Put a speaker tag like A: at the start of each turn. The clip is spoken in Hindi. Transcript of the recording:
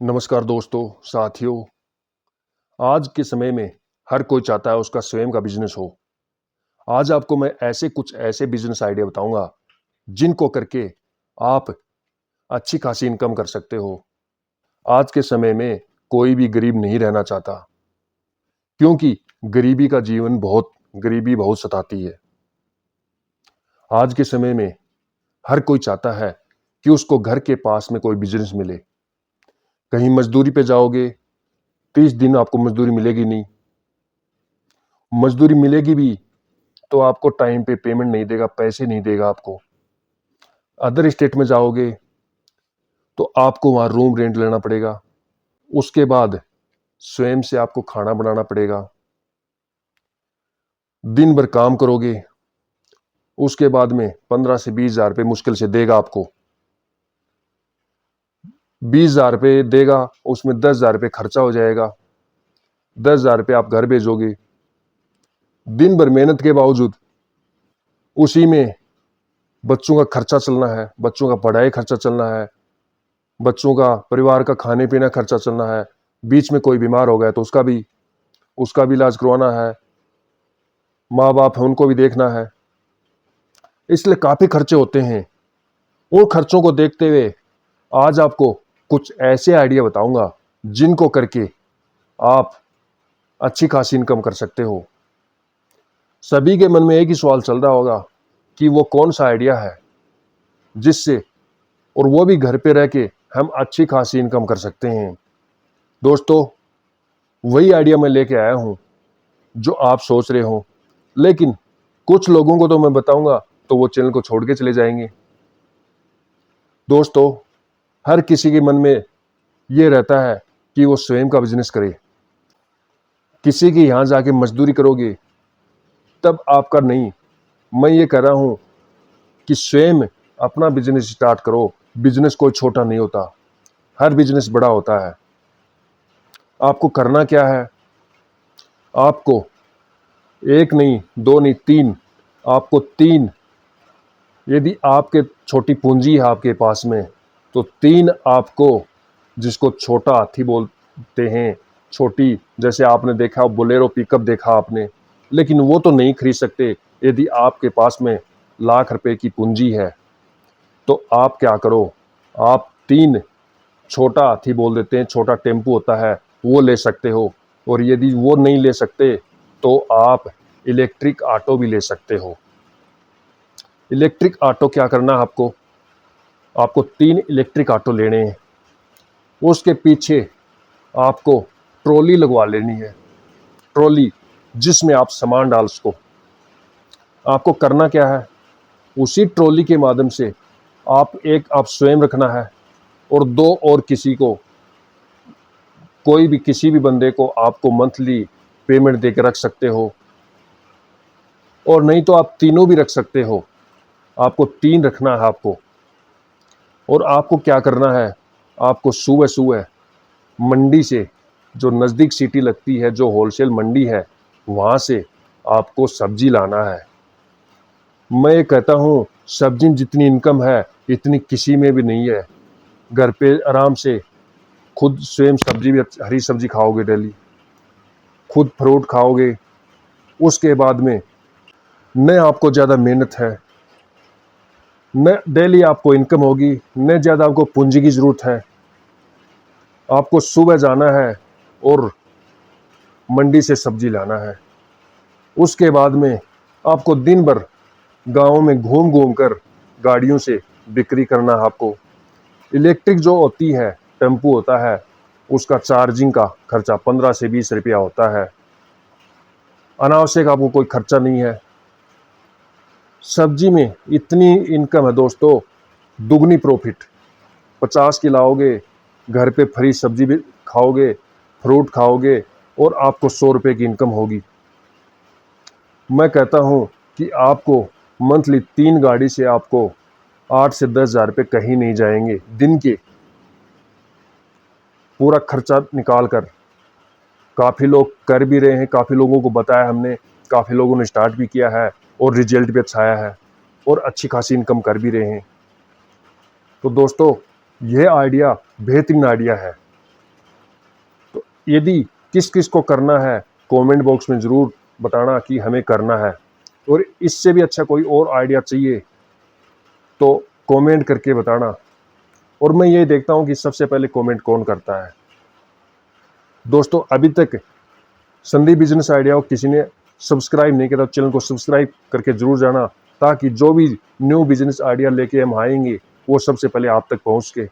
A: नमस्कार दोस्तों, साथियों। आज के समय में हर कोई चाहता है उसका स्वयं का बिजनेस हो। आज आपको मैं कुछ ऐसे बिजनेस आइडिया बताऊंगा जिनको करके आप अच्छी खासी इनकम कर सकते हो। आज के समय में कोई भी गरीब नहीं रहना चाहता, क्योंकि गरीबी बहुत सताती है। आज के समय में हर कोई चाहता है कि उसको घर के पास में कोई बिजनेस मिले। कहीं मजदूरी पे जाओगे, 30 दिन आपको मजदूरी मिलेगी नहीं। मजदूरी मिलेगी भी तो आपको टाइम पे पेमेंट नहीं देगा, पैसे नहीं देगा आपको। अदर स्टेट में जाओगे तो आपको वहां रूम रेंट लेना पड़ेगा। उसके बाद स्वयं से आपको खाना बनाना पड़ेगा। दिन भर काम करोगे, उसके बाद में 15 से 20 हजार रुपये मुश्किल से देगा आपको। 20 हजार रुपये देगा, उसमें 10 हजार रुपये खर्चा हो जाएगा। 10 हजार रुपये आप घर भेजोगे। दिन भर मेहनत के बावजूद उसी में बच्चों का खर्चा चलना है, बच्चों का पढ़ाई खर्चा चलना है, बच्चों का परिवार का खाने पीना खर्चा चलना है। बीच में कोई बीमार हो गया तो उसका भी इलाज करवाना है। माँ बाप है, उनको भी देखना है। इसलिए काफी खर्चे होते हैं। उन खर्चों को देखते हुए आज आपको कुछ ऐसे आइडिया बताऊंगा जिनको करके आप अच्छी खासी इनकम कर सकते हो। सभी के मन में एक ही सवाल चल रहा होगा कि वो कौन सा आइडिया है जिससे, और वो भी घर पे रह के, हम अच्छी खासी इनकम कर सकते हैं। दोस्तों, वही आइडिया मैं लेके आया हूं जो आप सोच रहे हो, लेकिन कुछ लोगों को तो मैं बताऊंगा तो वो चैनल को छोड़ के चले जाएंगे। दोस्तों, हर किसी के मन में ये रहता है कि वो स्वयं का बिजनेस करे। किसी के यहां जाके मजदूरी करोगे तब आपका नहीं। मैं ये कह रहा हूं कि स्वयं अपना बिजनेस स्टार्ट करो। बिजनेस कोई छोटा नहीं होता, हर बिजनेस बड़ा होता है। आपको करना क्या है? आपको एक नहीं, दो नहीं, तीन, आपको तीन, यदि आपके छोटी पूंजी है आपके पास में तो तीन आपको, जिसको छोटा हाथी बोलते हैं, छोटी, जैसे आपने देखा बोलेरो पिकअप देखा आपने, लेकिन वो तो नहीं खरीद सकते। यदि आपके पास में लाख रुपए की पूंजी है तो आप क्या करो, आप तीन, छोटा हाथी बोल देते हैं, छोटा टेम्पू होता है, वो ले सकते हो। और यदि वो नहीं ले सकते तो आप इलेक्ट्रिक ऑटो भी ले सकते हो। इलेक्ट्रिक ऑटो क्या करना है आपको? आपको तीन इलेक्ट्रिक ऑटो लेने हैं। उसके पीछे आपको ट्रॉली लगवा लेनी है। ट्रॉली जिसमें आप सामान डाल सको। आपको करना क्या है? उसी ट्रॉली के माध्यम से आप स्वयं रखना है और दो और किसी को, कोई भी किसी भी बंदे को आपको मंथली पेमेंट देकर रख सकते हो। और नहीं तो आप तीनों भी रख सकते हो। आपको तीन रखना है आपको। और आपको क्या करना है? आपको सुबह सुबह मंडी से, जो नज़दीक सिटी लगती है, जो होलसेल मंडी है, वहाँ से आपको सब्जी लाना है। मैं ये कहता हूँ, सब्जी में जितनी इनकम है इतनी किसी में भी नहीं है। घर पे आराम से खुद स्वयं सब्जी भी, हरी सब्जी खाओगे डेली, खुद फ्रूट खाओगे। उसके बाद में न आपको ज़्यादा मेहनत है, न डेली आपको इनकम होगी, न ज़्यादा आपको पूंजी की ज़रूरत है। आपको सुबह जाना है और मंडी से सब्जी लाना है। उसके बाद में आपको दिन भर गाँव में घूम घूम कर गाड़ियों से बिक्री करना है आपको। इलेक्ट्रिक जो होती है, टेम्पू होता है, उसका चार्जिंग का खर्चा 15 से 20 रुपया होता है। अनावश्यक आपको कोई खर्चा नहीं है। सब्जी में इतनी इनकम है दोस्तों, दुगनी प्रॉफिट। 50 की लाओगे, घर पे फ्री सब्जी भी खाओगे, फ्रूट खाओगे, और आपको 100 रुपये की इनकम होगी। मैं कहता हूँ कि आपको मंथली 3 गाड़ी से आपको 8 से 10 हजार रुपये कहीं नहीं जाएंगे दिन के, पूरा खर्चा निकाल कर। काफ़ी लोग कर भी रहे हैं, काफ़ी लोगों को बताया हमने, काफ़ी लोगों ने स्टार्ट भी किया है और रिजल्ट भी अच्छा आया है और अच्छी खासी इनकम कर भी रहे हैं। तो दोस्तों, यह आइडिया बेहतरीन आइडिया है। यदि किस किस को करना है कमेंट बॉक्स में ज़रूर बताना कि हमें करना है, और इससे भी अच्छा कोई और आइडिया चाहिए तो कमेंट करके बताना। और मैं ये देखता हूँ कि सबसे पहले कमेंट कौन करता है। दोस्तों, अभी तक संदीप बिजनेस आइडिया को किसी ने सब्सक्राइब नहीं किया तो चैनल को सब्सक्राइब करके जरूर जाना, ताकि जो भी न्यू बिजनेस आइडिया लेके हम आएंगे वो सबसे पहले आप तक पहुँच के